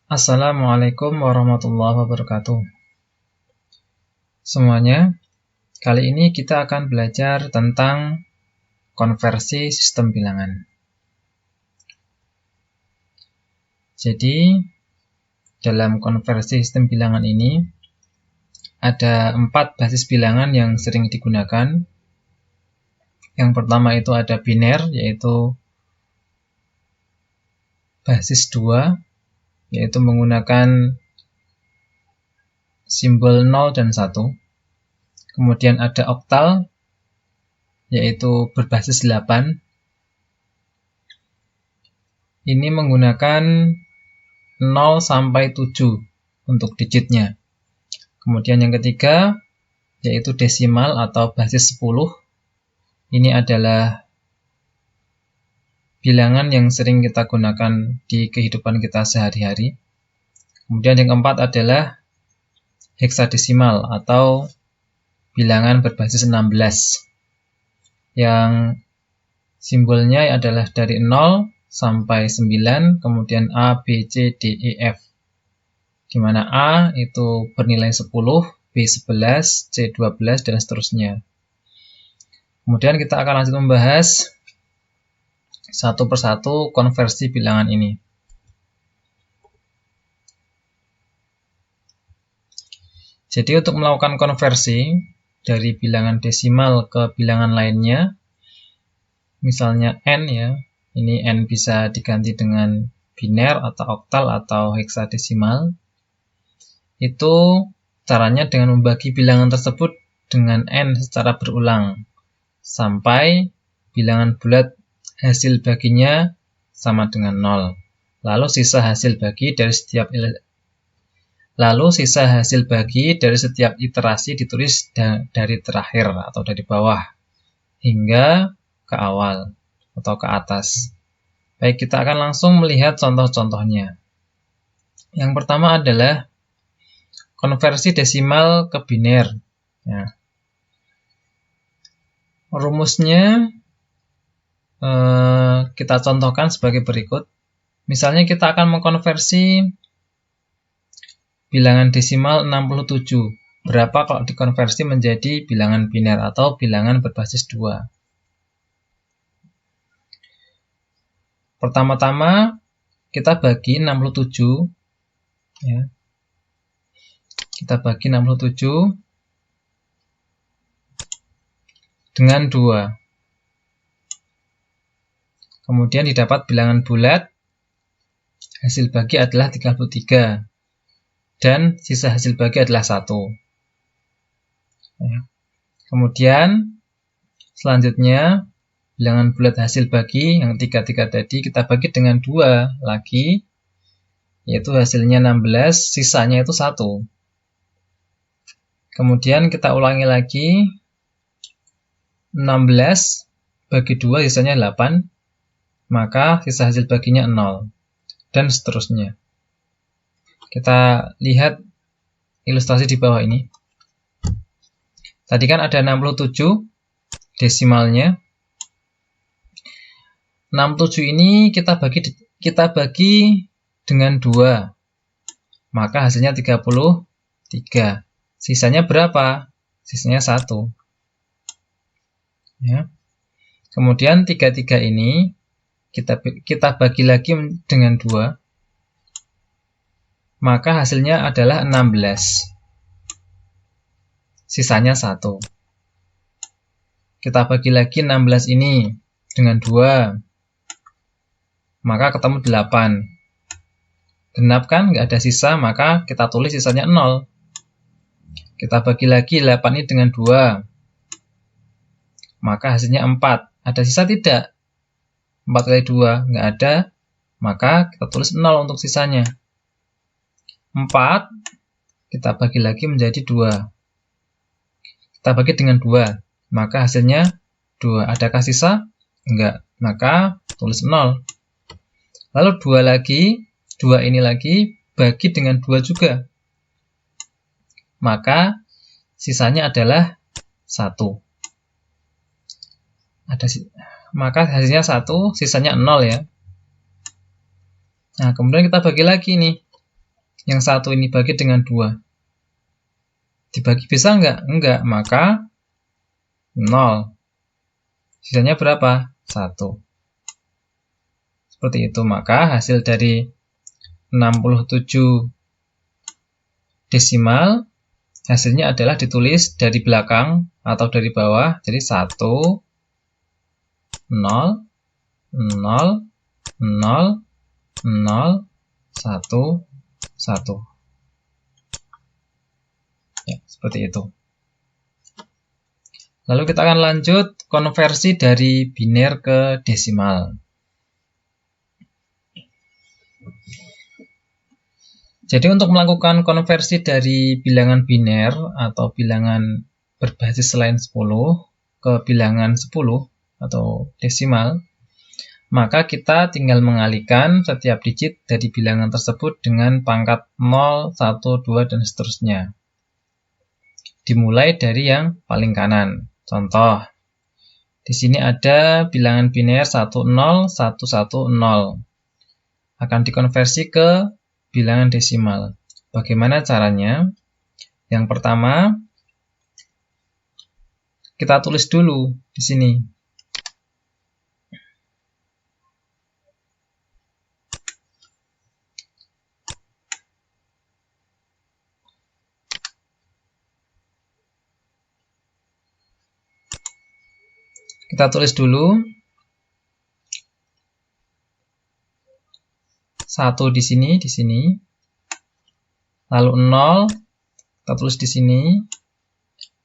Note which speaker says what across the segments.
Speaker 1: Assalamualaikum warahmatullahi wabarakatuh. Semuanya, kali ini kita akan belajar tentang konversi sistem bilangan. Jadi, dalam konversi sistem bilangan ini, ada 4 basis bilangan yang sering digunakan. Yang pertama itu ada biner, yaitu basis 2, yaitu menggunakan simbol 0 dan 1. Kemudian ada oktal, yaitu berbasis 8. Ini menggunakan 0 sampai 7 untuk digitnya. Kemudian yang ketiga, yaitu desimal atau basis 10. Ini adalah bilangan yang sering kita gunakan di kehidupan kita sehari-hari. Kemudian yang keempat adalah heksadesimal atau bilangan berbasis 16. Yang simbolnya adalah dari 0 sampai 9, kemudian A, B, C, D, E, F. Di mana A itu bernilai 10, B 11, C 12, dan seterusnya. Kemudian kita akan lanjut membahas satu persatu konversi bilangan ini. Jadi untuk melakukan konversi dari bilangan desimal ke bilangan lainnya, misalnya N ya, ini N bisa diganti dengan biner atau oktal atau heksadesimal. Itu caranya dengan membagi bilangan tersebut dengan N secara berulang, sampai bilangan bulat hasil baginya sama dengan 0. Lalu sisa hasil bagi dari setiap iterasi ditulis dari terakhir atau dari bawah hingga ke awal atau ke atas. Baik, kita akan langsung melihat contoh-contohnya. Yang pertama adalah konversi desimal ke biner. Ya. Rumusnya kita contohkan sebagai berikut. Misalnya kita akan mengkonversi bilangan desimal 67. Berapa kalau dikonversi menjadi bilangan biner atau bilangan berbasis 2? Pertama-tama kita bagi 67 ya. Kita bagi 67 dengan 2. Kemudian didapat bilangan bulat, hasil bagi adalah 33, dan sisa hasil bagi adalah 1. Ya. Kemudian, selanjutnya, bilangan bulat hasil bagi yang 33 tadi kita bagi dengan 2 lagi, yaitu hasilnya 16, sisanya itu 1. Kemudian kita ulangi lagi, 16 bagi 2 sisanya 8, maka sisa hasil baginya 0, dan seterusnya. Kita lihat ilustrasi di bawah ini. Tadi kan ada 67 desimalnya. 67 ini kita bagi dengan 2, maka hasilnya 33. Sisanya berapa? Sisanya 1. Ya. Kemudian 33 ini kita bagi lagi dengan 2, maka hasilnya adalah 16. Sisanya 1. Kita bagi lagi 16 ini dengan 2, maka ketemu 8. Genap kan, nggak ada sisa, maka kita tulis sisanya 0. Kita bagi lagi 8 ini dengan 2, maka hasilnya 4. Ada sisa tidak? 4 kali 2, nggak ada, maka kita tulis 0 untuk sisanya. 4, kita bagi lagi menjadi 2. Kita bagi dengan 2, maka hasilnya 2. Adakah sisa? Enggak, maka tulis 0. Lalu 2 lagi, 2 ini lagi, bagi dengan 2 juga. Maka sisanya adalah 1. Maka hasilnya 1, sisanya 0 ya. Nah, kemudian kita bagi lagi nih. yang satu ini bagi dengan 2. Dibagi bisa enggak? Enggak, maka 0. Sisanya berapa? 1. Seperti itu, maka hasil dari 67 desimal, hasilnya adalah ditulis dari belakang atau dari bawah, jadi 1, 0, 0, 0, 0, 1, 1. Ya, seperti itu. Lalu kita akan lanjut konversi dari biner ke desimal. Jadi untuk melakukan konversi dari bilangan biner atau bilangan berbasis selain 10 ke bilangan 10 atau desimal, maka kita tinggal mengalihkan setiap digit dari bilangan tersebut dengan pangkat 0, 1, 2, dan seterusnya. Dimulai dari yang paling kanan. Contoh, di sini ada bilangan biner 10, 110. Akan dikonversi ke bilangan desimal. Bagaimana caranya? Yang pertama, kita tulis dulu di sini. Kita tulis dulu 1 di sini. Lalu 0 kita tulis di sini.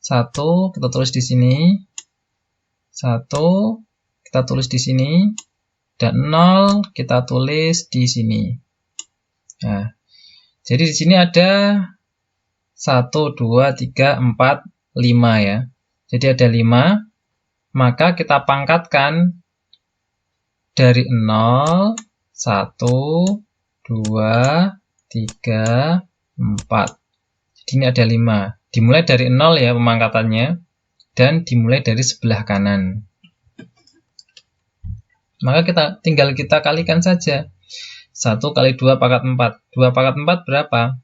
Speaker 1: 1 kita tulis di sini. 1 kita tulis di sini. Dan 0 kita tulis di sini. Nah, jadi di sini ada 1, 2, 3, 4, 5 ya. Jadi ada 5. Maka kita pangkatkan dari 0, 1, 2, 3, 4. Jadi ini ada 5. Dimulai dari 0 ya pemangkatannya. Dan dimulai dari sebelah kanan. Maka tinggal kita kalikan saja. 1 kali 2 pangkat 4. 2 pangkat 4 berapa?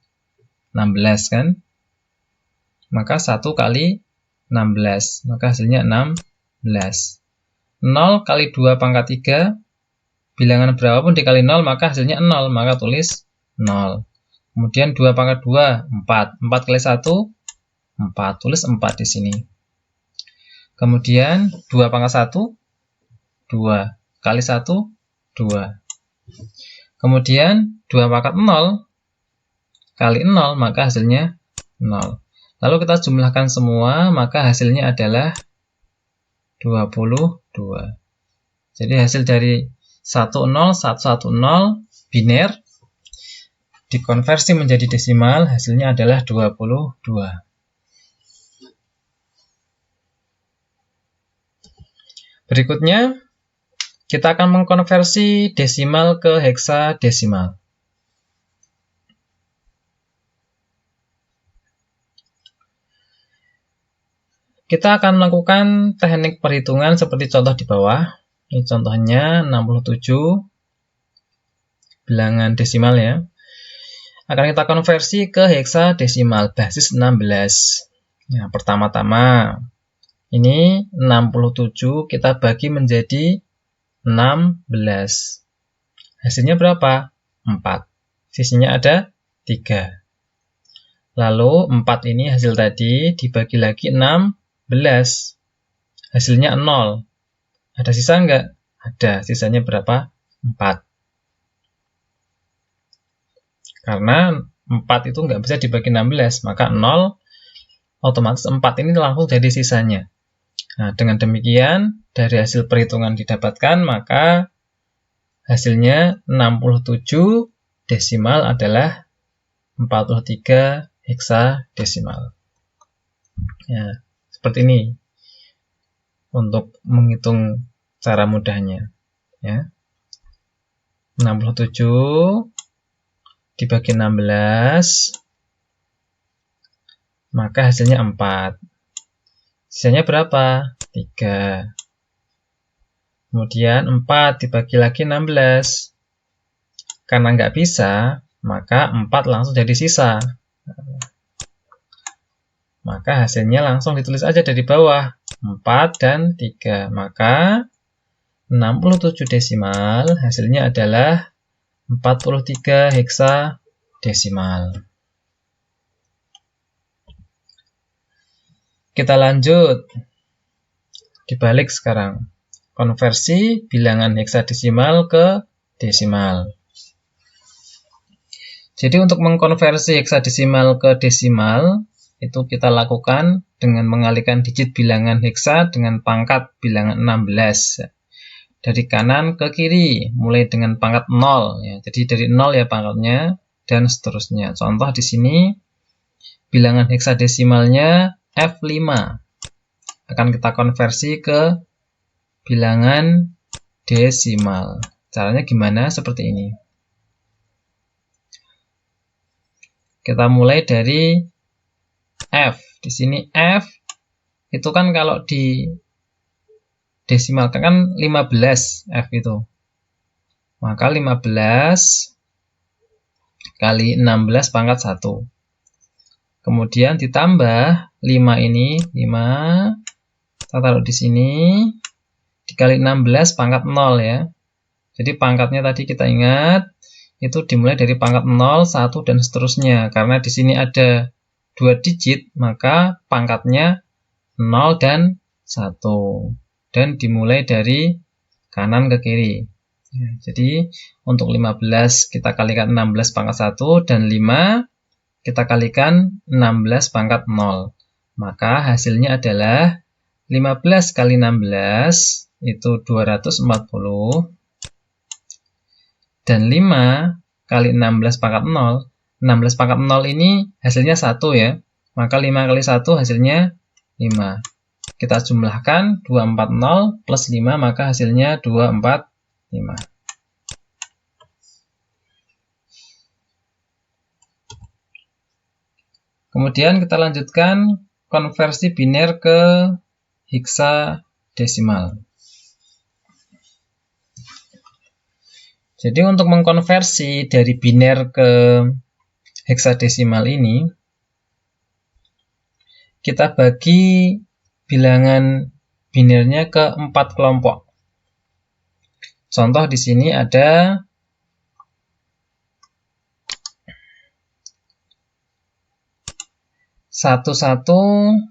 Speaker 1: 16 kan? Maka 1 kali 16. Maka hasilnya 16. 0 kali 2 pangkat 3. Bilangan berapapun dikali 0, maka hasilnya 0. Maka tulis 0. Kemudian 2 pangkat 2, 4. 4 kali 1, 4. Tulis 4 di sini. Kemudian 2 pangkat 1, 2. Kali 1, 2. Kemudian 2 pangkat 0 kali 0, maka hasilnya 0. Lalu kita jumlahkan semua, maka hasilnya adalah 22. Jadi hasil dari 10110 biner dikonversi menjadi desimal, hasilnya adalah 22. Berikutnya, kita akan mengkonversi desimal ke heksadesimal. Kita akan melakukan teknik perhitungan seperti contoh di bawah. Ini contohnya 67 bilangan desimal ya. Akan kita konversi ke heksadesimal basis 16. Nah, pertama-tama ini 67 kita bagi menjadi 16. Hasilnya berapa? 4. Sisinya ada 3. Lalu 4 ini hasil tadi dibagi lagi 16. Hasilnya 0. Ada sisa enggak? Ada. Sisanya berapa? 4. Karena 4 itu enggak bisa dibagi 16, maka 0, otomatis 4 ini langsung jadi sisanya. Nah, dengan demikian, dari hasil perhitungan didapatkan, maka hasilnya 67 desimal adalah 43 heksadesimal. Ya, seperti ini untuk menghitung cara mudahnya. Ya. 67 dibagi 16, maka hasilnya 4. Sisanya berapa? 3. Kemudian 4 dibagi lagi 16. Karena nggak bisa, maka 4 langsung jadi sisa. Maka hasilnya langsung ditulis aja dari bawah, 4 dan 3. Maka 67 desimal hasilnya adalah 43 heksadesimal. Kita lanjut. Dibalik sekarang. Konversi bilangan heksadesimal ke desimal. Jadi untuk mengkonversi heksadesimal ke desimal, itu kita lakukan dengan mengalihkan digit bilangan heksa dengan pangkat bilangan 16. Dari kanan ke kiri, mulai dengan pangkat 0. Ya. Jadi dari 0 ya pangkatnya, dan seterusnya. Contoh di sini, bilangan heksadesimalnya F5. Akan kita konversi ke bilangan desimal. Caranya gimana? Seperti ini. Kita mulai dari F. Di sini F itu kan kalau di desimalkan kan 15 F itu. Maka 15 kali 16 pangkat 1. Kemudian ditambah 5 ini, 5 kita taruh di sini, dikali 16 pangkat 0 ya. Jadi pangkatnya tadi kita ingat, itu dimulai dari pangkat 0, 1, dan seterusnya. Karena di sini ada 2 digit, maka pangkatnya 0 dan 1. Dan dimulai dari kanan ke kiri. Ya, jadi untuk 15 kita kalikan 16 pangkat 1, dan 5 kita kalikan 16 pangkat 0. Maka hasilnya adalah 15 kali 16 itu 240. Dan 5 kali 16 pangkat 0. 16 pangkat 0 ini hasilnya 1 ya. Maka 5 kali 1 hasilnya 5. Kita jumlahkan 240 plus 5, maka hasilnya 245. Kemudian kita lanjutkan konversi biner ke heksadesimal. Jadi untuk mengkonversi dari biner ke heksadesimal ini, kita bagi bilangan binernya ke 4 kelompok. Contoh di sini ada 111010.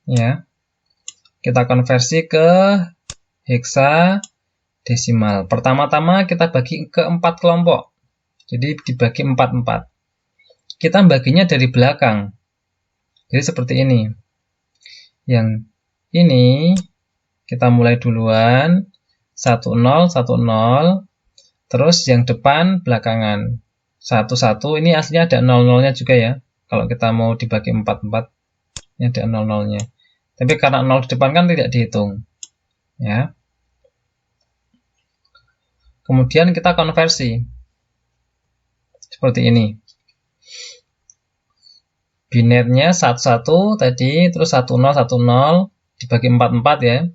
Speaker 1: Ya. Kita konversi ke heksadesimal. Pertama-tama kita bagi ke 4 kelompok. Jadi dibagi 4-4. Kita baginya dari belakang. Jadi seperti ini. Yang ini kita mulai duluan. 10, 10. Terus yang depan belakangan. 11, ini aslinya ada 00-nya juga ya. Kalau kita mau dibagi 4-4, ini ada 00-nya. Tapi karena 0 di depan kan tidak dihitung. Ya. Kemudian kita konversi. Seperti ini. Binernya 11 tadi, terus 10, 10, dibagi 4-4 ya.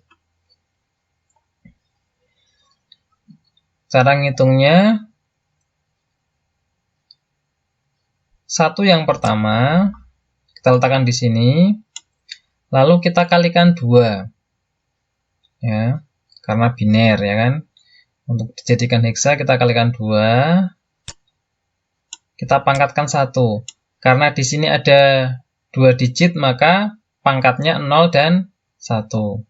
Speaker 1: Cara ngitungnya, 1 yang pertama, kita letakkan di sini, lalu kita kalikan 2. Ya, karena biner ya kan. Untuk dijadikan heksa kita kalikan 2. Kita pangkatkan 1. Karena di sini ada 2 digit, maka pangkatnya 0 dan 1.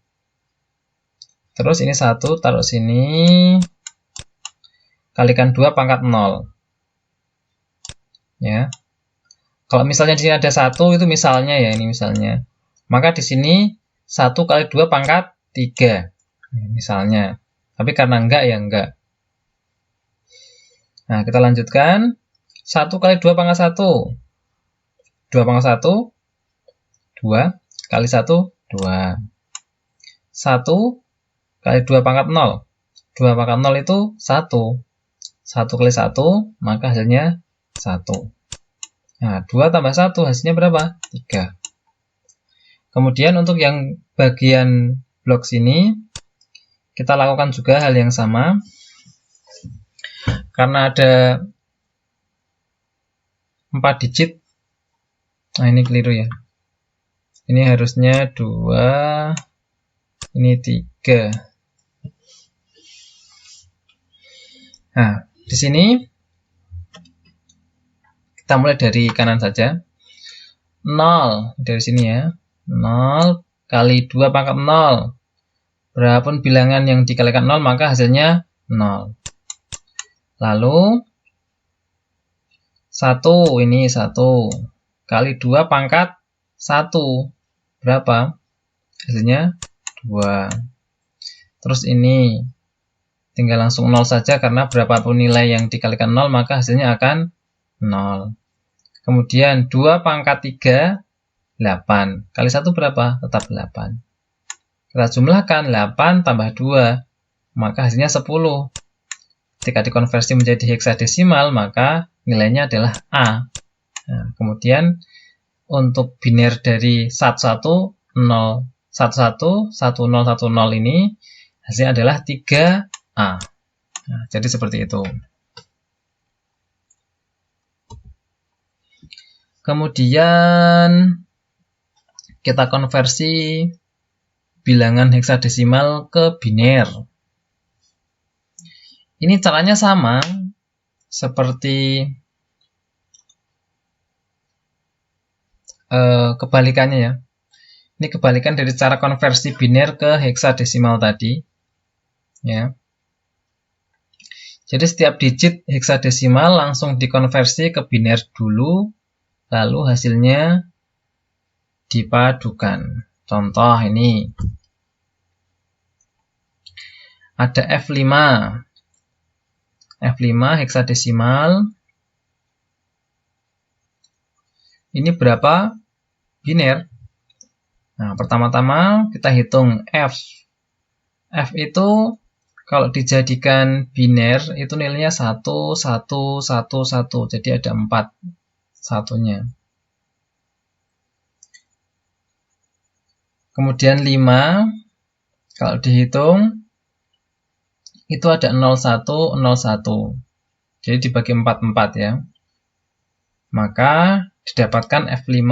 Speaker 1: Terus ini 1 taruh sini. Kalikan 2 pangkat 0. Ya. Kalau misalnya di sini ada 1, itu misalnya ya, ini misalnya. Maka di sini 1 kali 2 pangkat 3. Misalnya. Tapi karena enggak ya enggak. Nah, kita lanjutkan. 1 kali 2 pangkat 1. 2 pangkat 1. 2 kali 1. 2. 1 kali 2 pangkat 0. 2 pangkat 0 itu 1. 1 kali 1, maka hasilnya 1. Nah, 2 tambah 1, hasilnya berapa? 3. Kemudian untuk yang bagian blok sini, kita lakukan juga hal yang sama. Karena ada 4 digit, nah ini keliru ya. Ini harusnya 2, ini 3. Nah, di sini kita mulai dari kanan saja. 0 dari sini ya. 0 kali 2 pangkat 0. Berapapun bilangan yang dikalikan 0 maka hasilnya 0. Lalu 1 ini 1 kali 2 pangkat 1. Berapa? Hasilnya 2. Terus ini tinggal langsung 0 saja karena berapapun nilai yang dikalikan 0 maka hasilnya akan 0. Kemudian 2 pangkat 3, 8. Kali 1 berapa? Tetap 8. Kita jumlahkan 8 tambah 2, maka hasilnya 10. Ketika dikonversi menjadi heksadesimal, maka nilainya adalah A. Nah, kemudian untuk biner dari 11, 0, 11, 10, 10 ini hasilnya adalah 3A. Nah, jadi seperti itu. Kemudian kita konversi bilangan heksadesimal ke biner. Ini caranya sama seperti kebalikannya ya. Ini kebalikan dari cara konversi biner ke heksadesimal tadi. Ya. Jadi setiap digit heksadesimal langsung dikonversi ke biner dulu, lalu hasilnya dipadukan. Contoh ini. Ada F5. F5 heksadesimal. Ini berapa biner? Nah, pertama-tama kita hitung F. F itu kalau dijadikan biner itu nilainya 1, 1, 1, 1. Jadi ada 4 satunya. Kemudian 5 kalau dihitung itu ada 01, 01. Jadi dibagi 4 ya. Maka didapatkan F5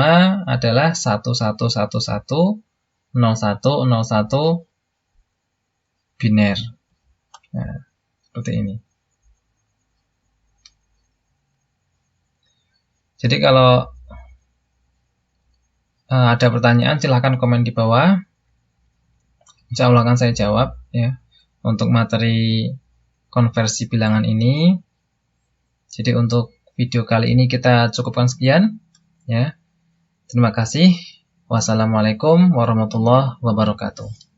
Speaker 1: adalah 1111, 01, 01 biner. Nah, seperti ini. Jadi kalau ada pertanyaan silahkan komen di bawah. Insya Allah akan saya jawab ya untuk materi konversi bilangan ini. Jadi untuk video kali ini kita cukupkan sekian ya. Terima kasih. Wassalamualaikum warahmatullahi wabarakatuh.